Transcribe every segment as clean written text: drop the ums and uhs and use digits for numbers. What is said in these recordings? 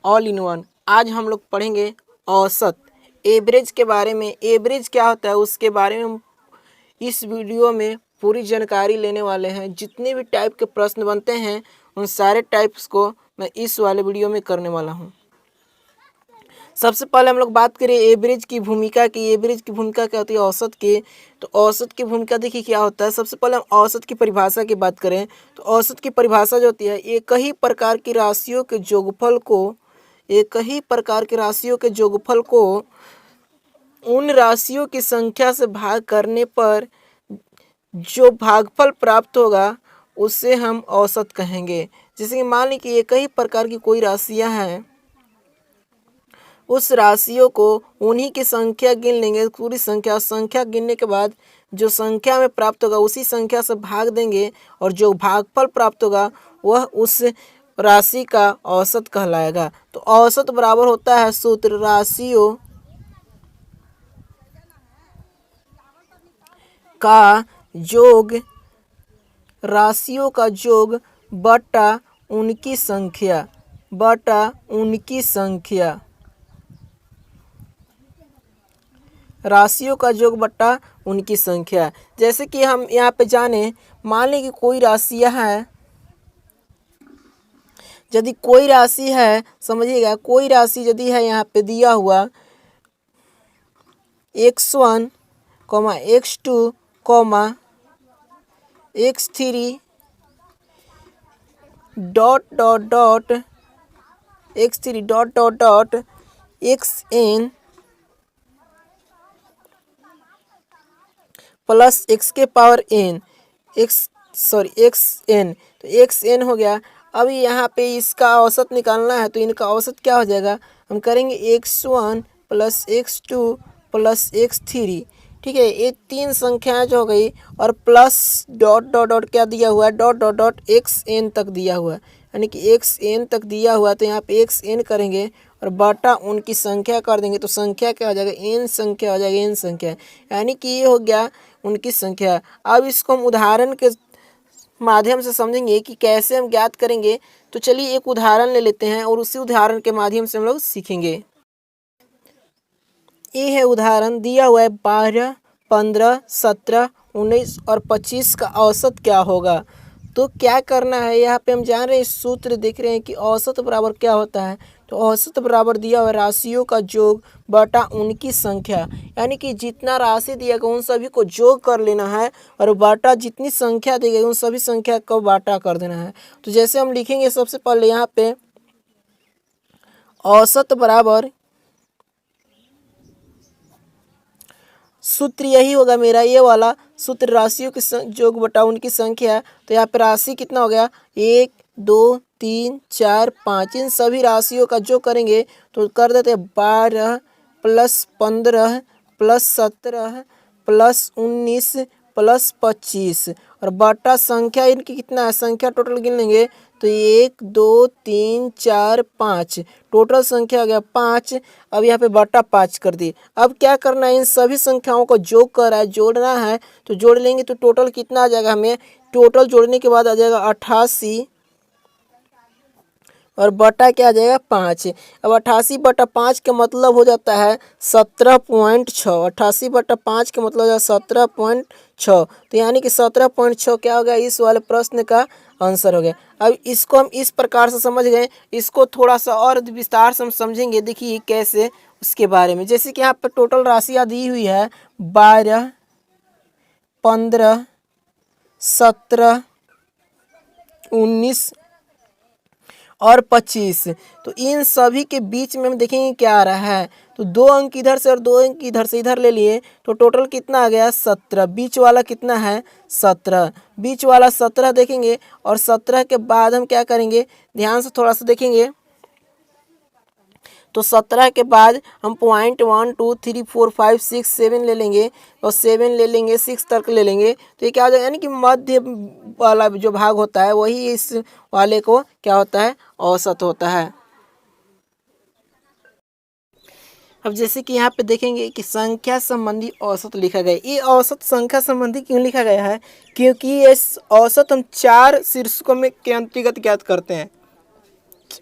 All in one. आज हम लोग पढ़ेंगे औसत, एवरेज के बारे में। एवरेज क्या होता है उसके बारे में हम इस वीडियो में पूरी जानकारी लेने वाले हैं। जितने भी टाइप के प्रश्न बनते हैं उन सारे टाइप्स को मैं इस वाले वीडियो में करने वाला हूं। सबसे पहले हम लोग बात करें एवरेज की भूमिका की। एवरेज की भूमिका क्या होती है औसत की। तो औसत की भूमिका देखिए क्या होता है। सबसे पहले हम औसत की परिभाषा की बात करें तो औसत की परिभाषा जो होती है, एक ही प्रकार की राशियों के जोगफल को उन राशियों की संख्या से भाग करने पर जो भागफल प्राप्त होगा उसे हम औसत कहेंगे। जैसे कि मान लीजिए कि एक ही प्रकार की कोई राशियां हैं, उस राशियों को उन्हीं की संख्या गिन लेंगे, पूरी संख्या गिनने के बाद जो संख्या में प्राप्त होगा उसी संख्या से भाग देंगे और जो भागफल प्राप्त होगा वह उस राशि का औसत कहलाएगा। तो औसत बराबर होता है सूत्र राशियों का योग बटा उनकी संख्या राशियों का योग बटा उनकी संख्या। जैसे कि हम यहाँ पे जाने, मान लें कि कोई राशियाँ हैं, यदि कोई राशि है, समझिएगा कोई राशि यदि है यहाँ पे दिया हुआ x1, x2, x3 dot xn plus x के पावर n xn, तो xn हो गया। अब यहाँ पे इसका औसत निकालना है तो इनका औसत क्या हो जाएगा, हम करेंगे x1 plus x2 plus x3। ठीक है, ये तीन संख्याएं जो हो गई और प्लस डॉट क्या दिया हुआ है, डॉट xn तक दिया हुआ है, यानी कि xn तक दिया हुआ है। तो यहाँ पे xn करेंगे और बटा उनकी संख्या कर देंगे तो संख्या क्या हो जाएगा, n संख्या हो जाएगा, n संख्या, यानी कि ये हो गया उनकी संख्या। अब इसको हम उदाहरण के माध्यम से समझेंगे कि कैसे हम ज्ञात करेंगे। तो चलिए एक उदाहरण ले लेते हैं और उसी उदाहरण के माध्यम से हम लोग सीखेंगे। ये है उदाहरण दिया हुआ है 12, 15, 17, 19 और 25 का औसत क्या होगा। तो क्या करना है, यहाँ पे हम जान रहे हैं सूत्र देख रहे हैं कि औसत बराबर क्या होता है। तो औसत बराबर दिया हुआ राशियों का योग बटा उनकी संख्या, यानी कि जितना राशि दिया गया उन सभी को जोग कर लेना है और बटा जितनी संख्या दी गई उन सभी संख्या को बाटा कर देना है। तो जैसे हम लिखेंगे सबसे पहले यहाँ पे औसत बराबर, सूत्र यही होगा मेरा, ये वाला सूत्र राशियों के योग बटा उनकी संख्या। तो यहाँ पे राशि कितना हो गया, 1, 2, 3, 4, 5, इन सभी राशियों का जो करेंगे तो कर देते हैं 12 प्लस 15 प्लस 17 प्लस 19 प्लस 25 और बटा संख्या इनकी कितना है, संख्या टोटल गिन लेंगे तो 1, 2, 3, 4, 5, टोटल संख्या हो गया 5। अब यहाँ पे बटा 5 कर दी। अब क्या करना है, इन सभी संख्याओं को जोड़ कर है, जोड़ना है तो जोड़ लेंगे तो टोटल कितना आ जाएगा, हमें टोटल जोड़ने के बाद आ जाएगा 88 और बटा क्या आ जाएगा 5। अब 88 बटा 5 का मतलब हो जाता है 17.6। 88 बटा 5 का मतलब हो जाएगा 17.6। तो यानी कि 17.6 क्या हो गया, इस वाले प्रश्न का आंसर हो गया। अब इसको हम इस प्रकार से समझ गए, इसको थोड़ा सा और विस्तार से हम समझेंगे। देखिए कैसे, उसके बारे में। जैसे कि यहाँ पर टोटल राशियाँ दी हुई है 12, 15, 17, 19 और 25। तो इन सभी के बीच में हम देखेंगे क्या आ रहा है। तो 2 अंक इधर से और 2 अंक इधर से इधर ले लिए तो टोटल कितना आ गया 17। बीच वाला कितना है 17, बीच वाला 17 देखेंगे और 17 के बाद हम क्या करेंगे, ध्यान से थोड़ा सा देखेंगे तो 17 के बाद हम पॉइंट 1, 2, 3, 4, 5, 6, 7 ले लेंगे और 7 ले लेंगे, 6 तक ले लेंगे तो ये क्या हो जाएगा, यानी कि मध्य वाला जो भाग होता है वही इस वाले को क्या होता है, औसत होता है। अब जैसे कि यहाँ पे देखेंगे कि संख्या संबंधी औसत लिखा गया है। ये औसत संख्या संबंधी क्यों लिखा गया है, क्योंकि ये औसत हम 4 शीर्षकों में के अंतर्गत ज्ञात करते हैं।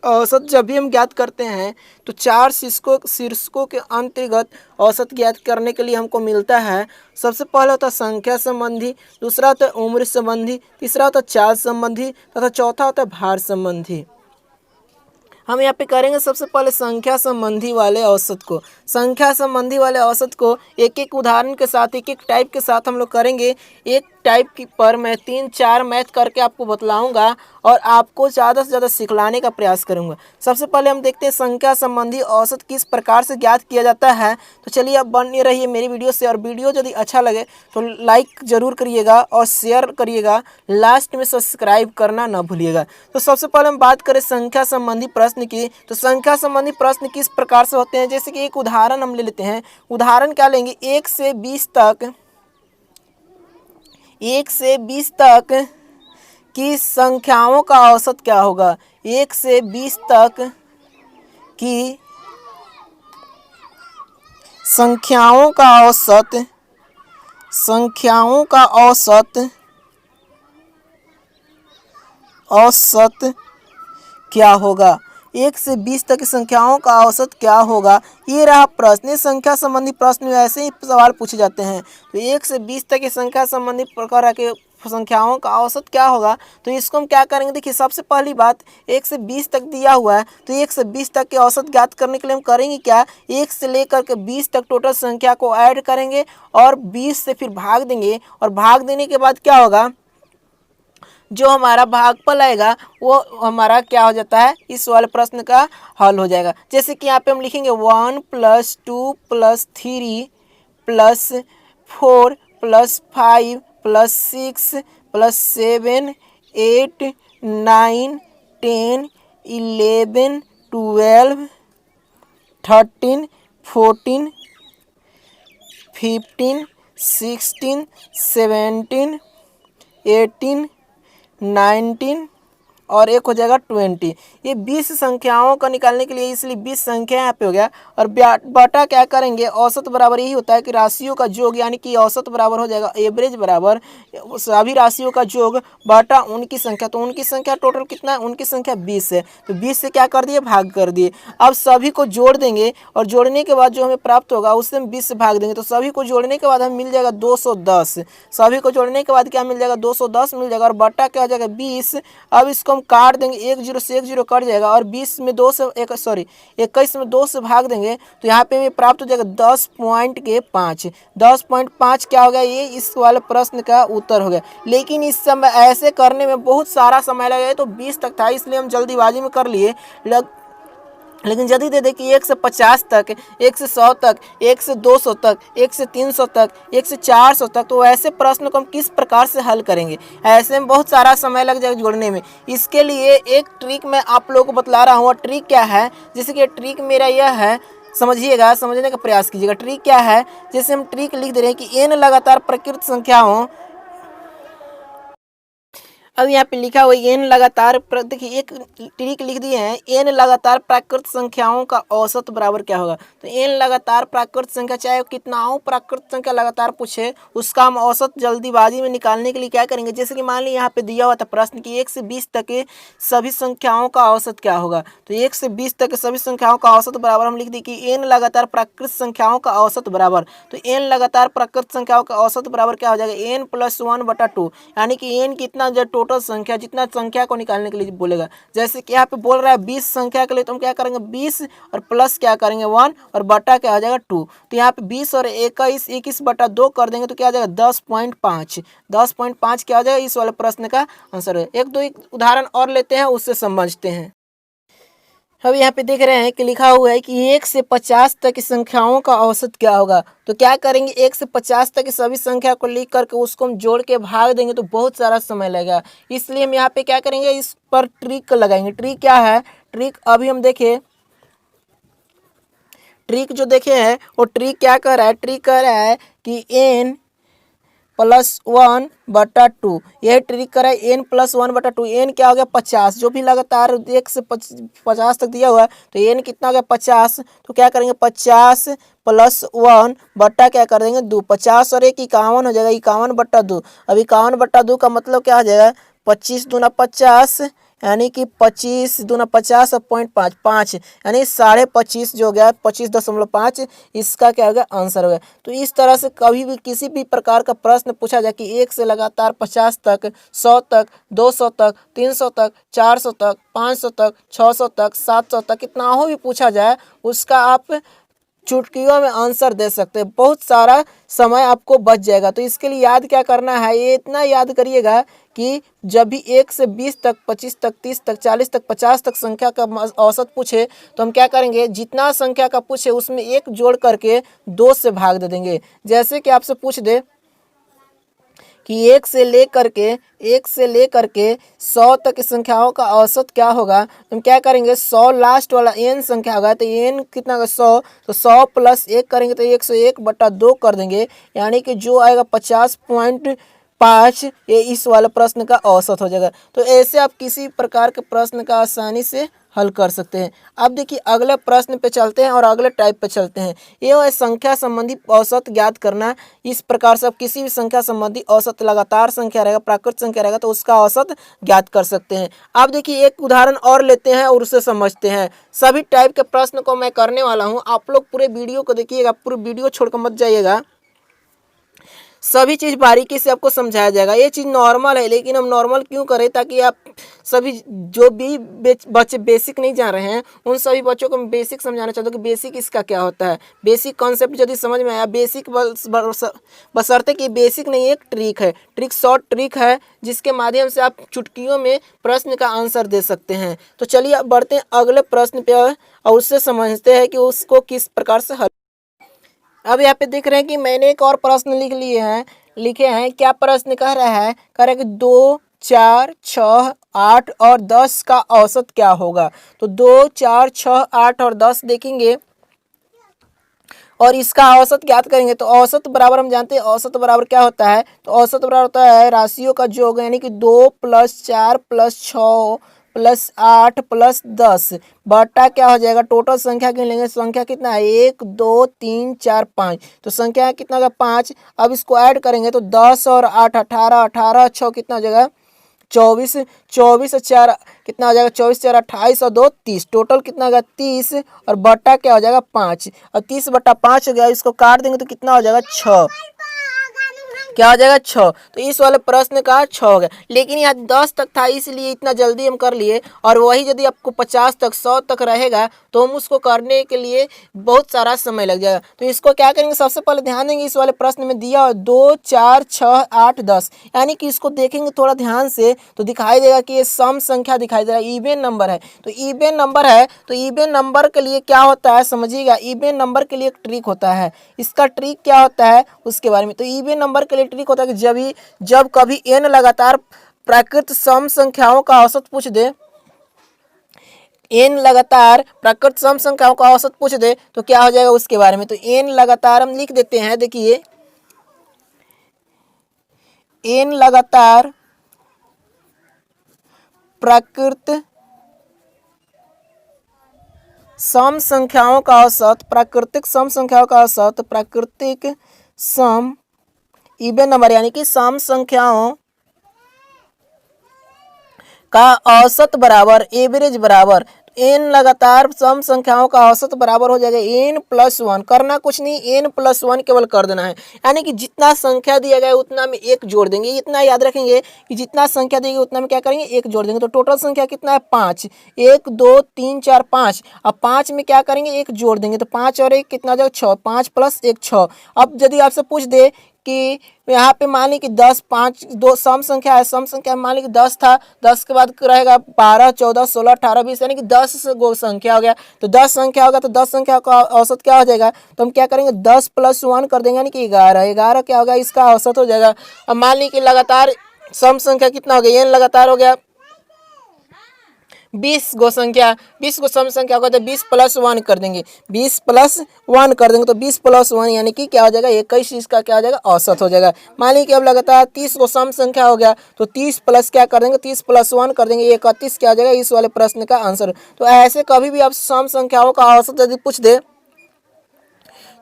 औसत जब भी हम ज्ञात करते हैं तो चार शीर्षकों के अंतर्गत औसत ज्ञात करने के लिए हमको मिलता है। सबसे पहले होता है संख्या संबंधी, दूसरा होता है उम्र संबंधी, तीसरा होता है चाल संबंधी तथा चौथा होता है भार संबंधी। हम यहाँ पे करेंगे सबसे पहले संख्या संबंधी वाले औसत को। संख्या संबंधी वाले औसत को एक एक उदाहरण के साथ, एक एक टाइप के साथ हम लोग करेंगे। एक टाइप की पर मैं 3-4 मैथ करके आपको बतलाऊंगा और आपको ज़्यादा से ज़्यादा सिखलाने का प्रयास करूंगा। सबसे पहले हम देखते हैं संख्या संबंधी औसत किस प्रकार से ज्ञात किया जाता है। तो चलिए अब बने रहिए मेरी वीडियो से, और वीडियो यदि अच्छा लगे तो लाइक ज़रूर करिएगा और शेयर करिएगा, लास्ट में सब्सक्राइब करना ना भूलिएगा। तो सबसे पहले हम बात करें संख्या संबंधी प्रश्न की। तो संख्या संबंधी प्रश्न किस प्रकार से होते हैं, जैसे कि एक उदाहरण हम ले लेते हैं। उदाहरण क्या लेंगे, 1 से 20 तक की संख्याओं का औसत क्या होगा। 1 से 20 तक की संख्याओं का औसत क्या होगा। 1 से 20 तक की संख्याओं का औसत क्या होगा, ये रहा प्रश्न। ये संख्या संबंधी प्रश्न में ऐसे ही सवाल पूछे जाते हैं। तो 1 से 20 तक की संख्या संबंधी प्रकार के संख्याओं का औसत क्या होगा, तो इसको हम क्या करेंगे। देखिए सबसे पहली बात, 1 से 20 तक दिया हुआ है, तो 1 से 20 तक के औसत ज्ञात करने के लिए हम करेंगे क्या, 1 से लेकर के 20 तक टोटल संख्या को ऐड करेंगे और 20 से फिर भाग देंगे, और भाग देने के बाद क्या होगा, जो हमारा भागफल आएगा वो हमारा क्या हो जाता है, इस वाले प्रश्न का हल हो जाएगा। जैसे कि यहाँ पे हम लिखेंगे 1 + 2 + 3 + 4 + 5 + 6 + 7 8 9 10 11 12 13 14 15 16 17 18 19 और एक हो जाएगा 20। ये 20 संख्याओं का निकालने के लिए, इसलिए 20 संख्या यहाँ पे हो गया। और बटा क्या करेंगे, औसत बराबर यही होता है कि राशियों का योग, यानी कि औसत बराबर हो जाएगा एवरेज बराबर सभी राशियों का योग बटा उनकी संख्या। तो उनकी संख्या टोटल कितना है, उनकी संख्या 20 है, तो 20 से क्या कर दिए, भाग कर दिए। अब सभी को जोड़ देंगे और जोड़ने के बाद जो हमें प्राप्त होगा उससे हम 20 से भाग देंगे। तो सभी को जोड़ने के बाद हमें मिल जाएगा 210। सभी को जोड़ने के बाद क्या मिल जाएगा, 210 मिल जाएगा, और बटा क्या हो जाएगा 20। अब इसको हम काट देंगे, 1 0 से 1 0 कट जाएगा, और 21 में 2 से भाग देंगे, तो यहाँ पे हमें प्राप्त हो जाएगा 10.5। 10.5 क्या हो गया, ये इस वाले प्रश्न का उत्तर हो गया। लेकिन इस समय ऐसे करने में बहुत सारा समय लगेगा, तो 20 तक था इसलिए हम जल्दीबाजी में कर लिए। लेकिन यदि दे दे कि 1 से 50 तक, 1 से 100 तक, 1 से 200 तक, 1 से 300 तक, 1 से 400 तक, तो ऐसे प्रश्न को हम किस प्रकार से हल करेंगे। ऐसे में बहुत सारा समय लग जाएगा जोड़ने में। इसके लिए एक ट्रिक मैं आप लोगों को बतला रहा हूँ। ट्रिक क्या है, जैसे कि ट्रिक मेरा यह है, समझिएगा, समझने का प्रयास कीजिएगा। ट्रिक क्या है, जैसे हम ट्रिक लिख दे रहे हैं कि n लगातार प्रकृत संख्याओं, अब यहाँ पे लिखा हुआ n लगातार, देखिए एक ट्रिक लिख दिए हैं, n लगातार प्राकृत संख्याओं का औसत बराबर क्या होगा। तो n लगातार प्राकृत संख्या, चाहे कितनाओं प्राकृत संख्या लगातार पूछे, उसका हम औसत जल्दीबाजी में निकालने के लिए क्या करेंगे। जैसे कि मान लीजिए यहाँ पे दिया हुआ था प्रश्न कि 1 से 20 तक के सभी संख्याओं का औसत क्या होगा। तो 1 से 20 तक के सभी संख्याओं का औसत बराबर हम लिख दी कि n लगातार प्राकृत संख्याओं का औसत बराबर। तो n लगातार प्राकृत संख्याओं का औसत बराबर क्या हो जाएगा, n + 1/2, यानी कि n कितना जो टोटल संख्या, जितना संख्या को निकालने के लिए बोलेगा। जैसे कि यहाँ पे बोल रहा है 20 संख्या के लिए, तो हम क्या करेंगे, 20 और प्लस क्या करेंगे 1 और बटा क्या हो जाएगा 2। तो यहाँ पे 20 और 21/2 कर देंगे, तो क्या हो जाएगा 10.5। 10.5 क्या हो जाएगा, इस वाले प्रश्न का आंसर है। एक उदाहरण और लेते हैं, उससे समझते हैं। अब यहाँ पे देख रहे हैं कि लिखा हुआ है कि 1 से 50 तक की संख्याओं का औसत क्या होगा। तो क्या करेंगे, 1 से 50 तक की सभी संख्या को लिख करके उसको हम जोड़ के भाग देंगे, तो बहुत सारा समय लगेगा। इसलिए हम यहाँ पे क्या करेंगे, इस पर ट्रिक लगाएंगे। ट्रिक क्या है, ट्रिक अभी हम देखें, ट्रिक जो देखे हैं वो ट्रिक क्या कर रहा है, ट्रिक कह रहा है कि n + 1/2, यह ट्रिक करा है। n + 1/2, n क्या हो गया 50, जो भी लगातार 1 से 50 तक दिया हुआ है, तो n कितना हो गया 50। तो क्या करेंगे 50 + 1 बट्टा क्या कर देंगे 2। 50 और 1 51 हो जाएगा, 51/2। अब 51/2 का मतलब क्या हो जाएगा, 25 दूना 50, यानी कि 25 दूना 50 और 0.5 5 यानी 25.5 जो हो गया 25.5 इसका क्या हो गया आंसर हो गया। तो इस तरह से कभी भी किसी भी प्रकार का प्रश्न पूछा जाए कि 1 से लगातार 50 तक, 100 तक, 200 तक, 300 तक, 400 तक, 500 तक, 600 तक, 700 तक, कितना हो भी पूछा जाए उसका आप चुटकियों में आंसर दे सकते हैं। बहुत सारा समय आपको बच जाएगा। तो इसके लिए याद क्या करना है, ये इतना याद करिएगा कि जब भी 1 से 20 तक, 25 तक, 30 तक, 40 तक, 50 तक संख्या का औसत पूछे तो हम क्या करेंगे, जितना संख्या का पूछे उसमें एक जोड़ करके 2 से भाग दे देंगे। जैसे कि आपसे पूछ दे कि 1 से लेकर के 100 तक की संख्याओं का औसत क्या होगा, हम क्या करेंगे 100 लास्ट वाला n संख्या होगा तो n कितना होगा 100, तो 100 प्लस 1 करेंगे तो 101/2 कर देंगे, यानी कि जो आएगा 50.5 ये इस वाले प्रश्न का औसत हो जाएगा। तो ऐसे आप किसी प्रकार के प्रश्न का आसानी से हल कर सकते हैं। अब देखिए अगले प्रश्न पे चलते हैं और अगले टाइप पे चलते हैं। ये है संख्या संबंधी औसत ज्ञात करना। इस प्रकार से आप किसी भी संख्या संबंधी औसत, लगातार संख्या रहेगा, प्राकृत संख्या रहेगा तो उसका औसत ज्ञात कर सकते हैं। अब देखिए एक उदाहरण और लेते हैं और उसे समझते हैं। सभी टाइप के प्रश्न को मैं करने वाला हूँ, आप लोग पूरे वीडियो को देखिएगा, पूरे वीडियो छोड़कर मत जाइएगा। सभी चीज़ बारीकी से आपको समझाया जाएगा। ये चीज़ नॉर्मल है लेकिन हम नॉर्मल क्यों करें, ताकि आप सभी जो भी बच्चे बेसिक नहीं जान रहे हैं उन सभी बच्चों को मैं बेसिक समझाना चाहता हूँ कि बेसिक इसका क्या होता है। बेसिक कॉन्सेप्ट यदि समझ में आया, बेसिक बशर्ते कि बेसिक नहीं, एक ट्रिक है, शॉर्ट ट्रिक है जिसके माध्यम से आप चुटकियों में प्रश्न का आंसर दे सकते हैं। तो चलिए अब बढ़ते हैं अगले प्रश्न पे और उससे समझते हैं कि उसको किस प्रकार से हल। अब यहाँ पे देख रहे हैं कि मैंने एक और प्रश्न लिखे हैं। क्या प्रश्न कह रहा है, कह रहा है कि 2, 4, 6, 8 और 10 का औसत क्या होगा। तो 2, 4, 6, 8 और 10 देखेंगे और इसका औसत ज्ञात करेंगे। तो औसत बराबर हम जानते हैं औसत बराबर क्या होता है, तो औसत बराबर होता है राशियों का योग, यानी कि 2 + 4 + 6 + 8 + 10 बटा क्या हो जाएगा, टोटल संख्या गिन लेंगे। संख्या कितना है 1 2 3 4 5, तो संख्या कितना होगा 5। अब इसको ऐड करेंगे तो 10 और 8 18, 18 6 कितना हो जाएगा 24, 24 और 4 कितना हो जाएगा 24 4 28 और 2 30, टोटल कितना होगा 30 और बटा क्या हो जाएगा 5, और 30/5 हो गया। इसको काट देंगे तो कितना हो जाएगा 6, क्या हो जाएगा 6। तो इस वाले प्रश्न का 6 हो गया, लेकिन यहाँ 10 तक था इसलिए इतना जल्दी हम कर लिए। और वही यदि आपको 50 तक 100 तक रहेगा तो हम उसको करने के लिए बहुत सारा समय लग जाएगा। तो इसको क्या करेंगे, सबसे पहले ध्यान देंगे इस वाले प्रश्न में दिया 2 4 6 8 10, यानी कि इसको देखेंगे थोड़ा ध्यान से तो दिखाई देगा कि ये सम संख्या दिखाई दे रहा है, इवन नंबर है। तो इवन नंबर है तो इवन नंबर के लिए क्या होता है समझिएगा, इवन नंबर के लिए एक ट्रिक होता है। इसका ट्रिक क्या होता है उसके बारे में, तो इवन नंबर के लिए ट्रिक होता है कि जब कभी n लगातार प्राकृत सम संख्याओं का औसत पूछ दे, n लगातार प्राकृत सम संख्याओं का औसत पूछ दे तो क्या हो जाएगा उसके बारे में। तो n लगातार हम लिख देते हैं, देखिए n लगातार प्राकृत सम संख्याओं का औसत, प्राकृतिक सम संख्याओं का औसत, प्राकृतिक सम इवन नंबर यानी कि सम संख्याओं का औसत बराबर एवरेज बराबर n लगातार सम संख्याओं का औसत बराबर हो जाएगा n+1। करना कुछ नहीं, n+1 केवल कर देना है, यानी कि जितना संख्या दिया गया उतना में एक जोड़ देंगे। इतना याद रखेंगे कि जितना संख्या दी गई उतना में क्या करेंगे एक जोड़ देंगे। तो टोटल संख्या कितना है 5, 1 2 3 4 5, अब 5 में क्या करेंगे एक जोड़ देंगे। तो 5 और 1 कितना हो जाएगा 6, 5 + 1 6। अब यदि आपसे पूछ दे कि यहाँ पे मान ली कि 10 5 2 सम संख्या है, सम संख्या मान ली कि 10 था, 10 के बाद रहेगा 12 14 16 18 20, यानी कि 10 गो संख्या हो गया। तो 10 संख्या होगा तो 10 संख्या का औसत क्या हो जाएगा, तो हम क्या करेंगे 10 + 1 कर देंगे, यानी कि 11, 11 क्या होगा इसका औसत हो जाएगा। अब मान ली कि लगातार सम संख्या कितना हो गया n लगातार हो गया 20 गो संख्या, 20 गो सम संख्या होगा तो 20 + 1 कर देंगे, 20 + 1 कर देंगे तो 20 + 1 यानी कि क्या हो जाएगा 21, इसका क्या हो जाएगा औसत हो जाएगा। मान लीजिए कि अब लगातार 30 गो सम संख्या हो गया तो 30 प्लस क्या कर देंगे 30 + 1 कर देंगे 31, क्या हो जाएगा इस वाले प्रश्न का आंसर। तो ऐसे कभी भी आप सम संख्याओं का औसत यदि पूछ दे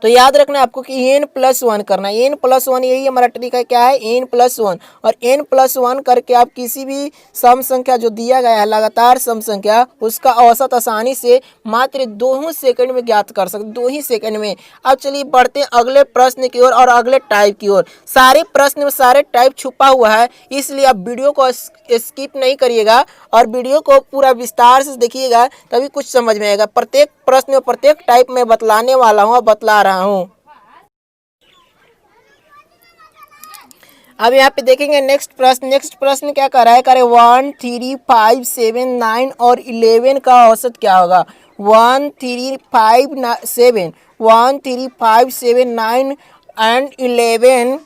तो याद रखना है आपको कि n+1 करना है। n+1 यही हमारा ट्रिक है, क्या है n+1। और n+1 करके आप किसी भी सम संख्या जो दिया गया है लगातार सम संख्या, उसका औसत आसानी से मात्र 2 सेकंड में ज्ञात कर सकते, 2 ही सेकंड में। अब चलिए बढ़ते हैं अगले प्रश्न की ओर और अगले टाइप की ओर। सारे प्रश्न में सारे टाइप छुपा हुआ है, इसलिए आप वीडियो को स्किप नहीं करिएगा और वीडियो को पूरा विस्तार से देखिएगा, तभी कुछ समझ में आएगा। प्रत्येक प्रश्न में प्रत्येक टाइप में बतलाने वाला हूँ और बतला रहा हूँ। अब यहाँ पे देखेंगे नेक्स्ट प्रश्न क्या कर रहा है, करे 1, 3, 5, 7, 9 और 11 का औसत क्या होगा। 1, 3, 5, 7 1, 3, 5, 7, 9 एंड 11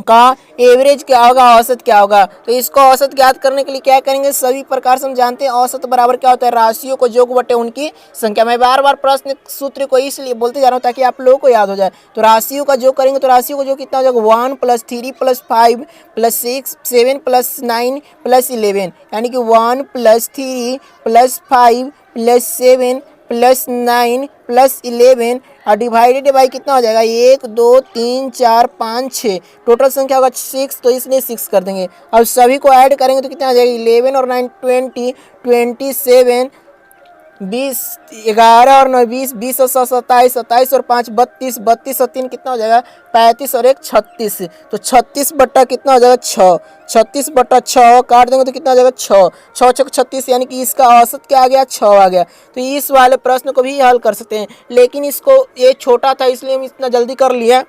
का एवरेज क्या होगा, औसत क्या होगा। तो इसको औसत ज्ञात करने के लिए क्या करेंगे, सभी प्रकार से हम जानते हैं औसत बराबर क्या होता है, राशियों को योग बटे उनकी संख्या। मैं बार बार प्रश्न सूत्र को इसलिए बोलते जा रहा हूँ ताकि आप लोगों को याद हो जाए। तो राशियों का योग करेंगे तो राशियों को योग कितना हो जाएगा, 1 + 3 + 5 + 6 7 + 9 + 11, यानी कि 1 + 3 + 5 + 7 + 9 + 11 और डिवाइडेड बाई कितना हो जाएगा, 1 2 3 4 5 6, टोटल संख्या होगा 6, तो इसलिए 6 कर देंगे। अब सभी को ऐड करेंगे तो कितना आ जाएगा, 11 और 9 20 27 20 11 और 9 20 20 और 7 27 27 और 5 32 32 और 3 कितना हो जाएगा, 35 और 1 36। तो 36 बट्टा कितना हो जाएगा, 6। 36 बट्टा 6 काट देंगे तो कितना हो जाएगा, 6 6 6 36, यानी कि इसका औसत क्या आ गया, 6 आ गया। तो इस वाले प्रश्न को भी हल कर सकते हैं, लेकिन इसको ये छोटा था इसलिए हम इतना जल्दी कर लिया।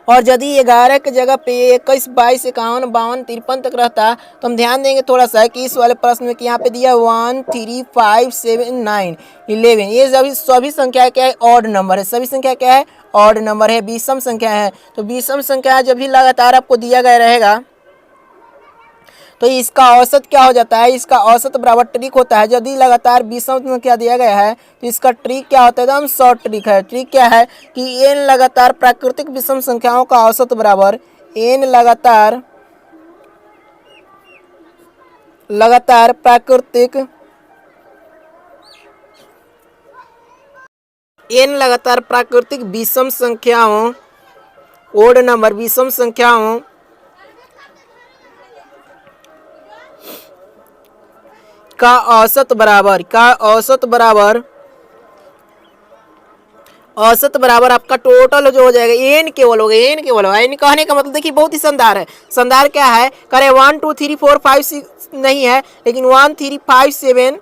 और यदि 11 की जगह पे 21 22 51 52 53 तक रहता तो हम ध्यान देंगे थोड़ा सा कि इस वाले प्रश्न में कि यहाँ पे दिया 1 3 5 7 9 11, ये सभी संख्या क्या है, ऑड नंबर है। सभी संख्या क्या है, ऑड नंबर है, विषम संख्या है। तो विषम संख्या जब भी लगातार आपको दिया गया रहेगा तो इसका औसत क्या हो जाता है, इसका औसत बराबर ट्रिक होता है। यदि लगातार विषम संख्या दिया गया है तो इसका ट्रिक क्या होता है, एकदम शॉर्ट ट्रिक है। ट्रिक क्या है कि n लगातार प्राकृतिक विषम संख्याओं का औसत बराबर n लगातार प्राकृतिक विषम संख्याओं, ओड नंबर विषम संख्याओं का औसत बराबर आपका टोटल जो हो जाएगा n केवल होगा, n कहने का मतलब देखिए बहुत ही शानदार है। शानदार क्या है, करे 1 2 3 4 5 6 नहीं है, लेकिन 1 3 5 7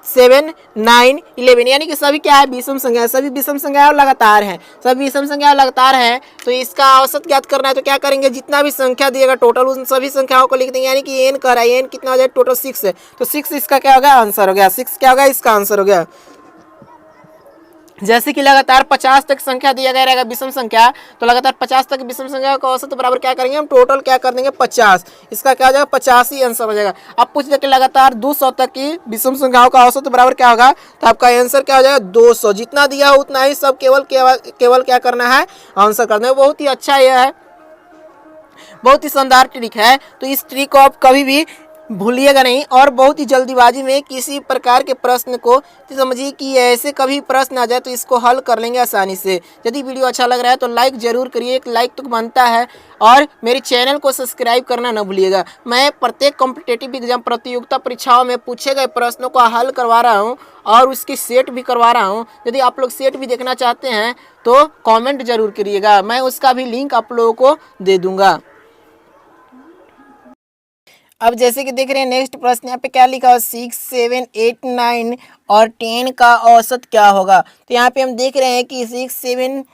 7 9 11, यानी कि सभी क्या है, विषम संख्या, सभी विषम संख्या लगातार हैं, सभी विषम संख्या लगातार हैं। तो इसका औसत ज्ञात करना है तो क्या करेंगे, जितना भी संख्या दिएगा टोटल उन सभी संख्याओं को लिख देंगे, यानी कि n कर रहा है, n कितना हो जाए, टोटल 6 है। तो 6 इसका क्या होगा, आंसर हो गया। 6 क्या होगा, इसका आंसर हो गया। जैसे कि लगातार 50 तक संख्या दिया गया रहेगा विषम संख्या, तो लगातार 50 तक विषम संख्या का औसत बराबर क्या करेंगे हम, टोटल क्या कर देंगे, 50। इसका क्या हो जाएगा, 50 ही आंसर हो जाएगा। अब पूछ दे कि लगातार 200 तक की विषम संख्याओं का औसत बराबर क्या होगा, तो आपका आंसर क्या हो जाएगा, 200। जितना दिया हो उतना ही सब केवल क्या करना है, आंसर करना है। बहुत ही अच्छा यह है, बहुत ही शानदार ट्रिक है। तो इस ट्रिक को आप कभी भी भूलिएगा नहीं, और बहुत ही जल्दीबाजी में किसी प्रकार के प्रश्न को तो समझिए कि ऐसे कभी प्रश्न आ जाए तो इसको हल कर लेंगे आसानी से। यदि वीडियो अच्छा लग रहा है तो लाइक जरूर करिए, एक लाइक तो बनता है, और मेरे चैनल को सब्सक्राइब करना न भूलिएगा। मैं प्रत्येक कॉम्पिटिटिव एग्जाम प्रतियोगिता परीक्षाओं में पूछे गए प्रश्नों को हल करवा रहा हूँ और उसकी सेट भी करवा रहा हूँ। यदि आप लोग सेट भी देखना चाहते हैं तो कॉमेंट जरूर करिएगा, मैं उसका भी लिंक आप लोगों को दे दूँगा। अब जैसे कि देख रहे हैं नेक्स्ट प्रश्न यहाँ पे क्या लिखा हुआ, 6 7 8 9 और 10 का औसत क्या होगा। तो यहाँ पे हम देख रहे हैं कि 6 7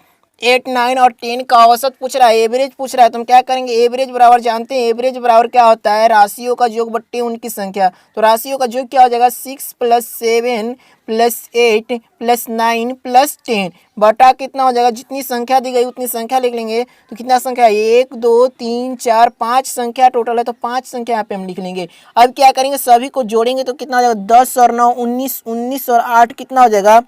8 9 और 10 का औसत पूछ रहा है, एवरेज पूछ रहा है। तो हम क्या करेंगे, एवरेज बराबर जानते हैं, एवरेज बराबर क्या होता है, राशियों का योग बट्टे उनकी संख्या। तो राशियों का योग क्या हो जाएगा, 6 + 7 + 8 + 9 + 10 बटा कितना हो जाएगा, जितनी संख्या दी गई उतनी संख्या लिख लेंगे। तो कितना संख्या है, 1 2 3 4 5 संख्या टोटल है, तो 5 संख्या यहाँ पे हम लिख लेंगे। अब क्या करेंगे, सभी को जोड़ेंगे तो कितना हो जाएगा, 10 और 9 19 19 और 8 कितना हो जाएगा,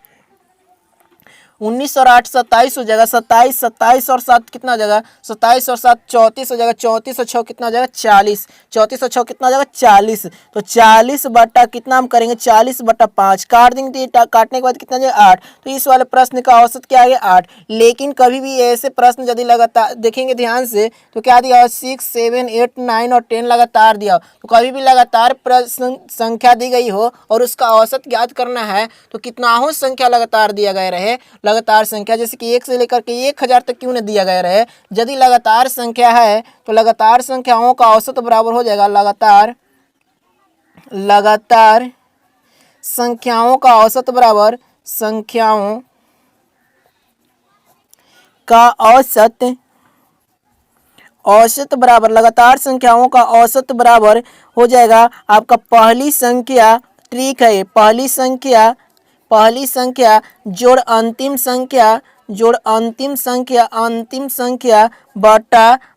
19 और 8 27 हो जाएगा, 27 27 और 7 कितना हो जाएगा, 27 और 7 34 हो जाएगा, 34 और 6 कितना हो जाएगा 40, 34 और 6 कितना हो जाएगा 40। तो 40 बटा कितना हम करेंगे 40 बटा 5 काट देंगे, तो काटने के बाद कितना हो जाएगा 8। तो इस वाले प्रश्न का औसत क्या है 8। लेकिन कभी भी ऐसे प्रश्न यदि लगातार देखेंगे ध्यान से तो क्या दिया हो 6 7 8 9 और 10 लगातार दिया हो। तो कभी भी लगातार प्रश्न संख्या दी गई हो और उसका औसत ज्ञात करना है तो कितना हो संख्या लगातार दिया गया रहे, लगातार संख्या जैसे कि 1 से लेकर के 1000 तक क्यों न दिया गया रहे। यदि लगातार संख्या है तो लगातार संख्याओं का औसत बराबर हो जाएगा लगातार संख्याओं का औसत बराबर संख्याओं का औसत बराबर लगातार संख्याओं का औसत बराबर हो जाएगा आपका पहली संख्या, ट्रिक है पहली संख्या जोड़ अंतिम संख्या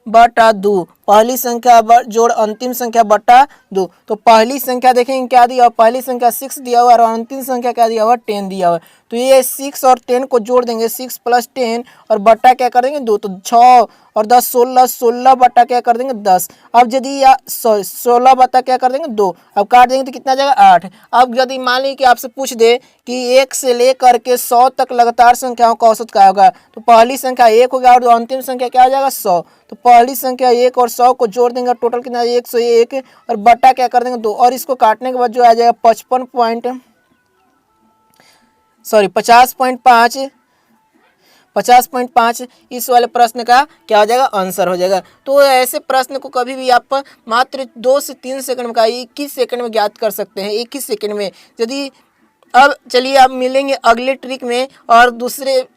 बटा 2, पहली संख्या जोड़ अंतिम संख्या बटा 2। तो पहली संख्या देखेंगे क्या दिया हुआ, पहली संख्या 6 दिया हुआ और अंतिम संख्या क्या दिया हुआ 10 दिया हुआ। तो ये 6 और 10 को जोड़ देंगे, 6 + 10 और बटा क्या कर देंगे 2, तो 6 और 10 16, 16 बटा क्या कर देंगे 10। अब यदि 16 बटा क्या कर देंगे 2, अब काट देंगे तो कितना जाएगा 8। अब यदि मान लीजिए कि आपसे पूछ दे कि 1 से लेकर के 100 तक लगातार संख्याओं का औसत क्या होगा, तो पहली संख्या 1 हो गया और अंतिम संख्या क्या हो जाएगा 100। तो पहली संख्या 1 और 100 को जोड़ देंगे, टोटल कितना 101 और बटा क्या कर देंगे 2 और इसको काटने के बाद जो आ जाएगा 50.5 इस वाले प्रश्न का क्या हो जाएगा आंसर हो जाएगा। तो ऐसे प्रश्न को कभी भी आप मात्र 2 से 3 सेकंड का 21 सेकंड में ज्ञात कर सकते हैं, 21 सेकंड में। यदि अब चलिए आप मिलेंगे अगले ट्रिक में और दूसरे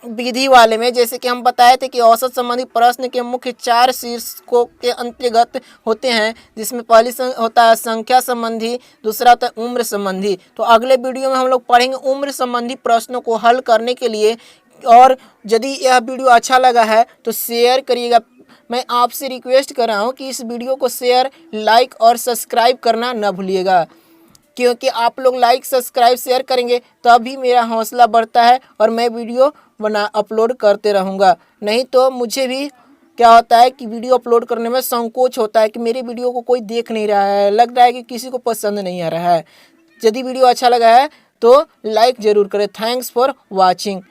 विधि वाले में। जैसे कि हम बताए थे कि औसत संबंधी प्रश्न के मुख्य 4 शीर्षकों के अंतर्गत होते हैं, जिसमें पहली होता है संख्या संबंधी, दूसरा होता है उम्र संबंधी। तो अगले वीडियो में हम लोग पढ़ेंगे उम्र संबंधी प्रश्नों को हल करने के लिए। और यदि यह वीडियो अच्छा लगा है तो शेयर करिएगा। मैं आपसे रिक्वेस्ट कर रहा हूँ कि इस वीडियो को शेयर, लाइक और सब्सक्राइब करना न भूलिएगा, क्योंकि आप लोग लाइक सब्सक्राइब शेयर करेंगे तभी मेरा हौसला बढ़ता है और मैं वीडियो अपलोड करते रहूँगा। नहीं तो मुझे भी क्या होता है कि वीडियो अपलोड करने में संकोच होता है कि मेरी वीडियो को कोई देख नहीं रहा है, लग रहा है कि किसी को पसंद नहीं आ रहा है। यदि वीडियो अच्छा लगा है तो लाइक ज़रूर करें। Thanks for watching.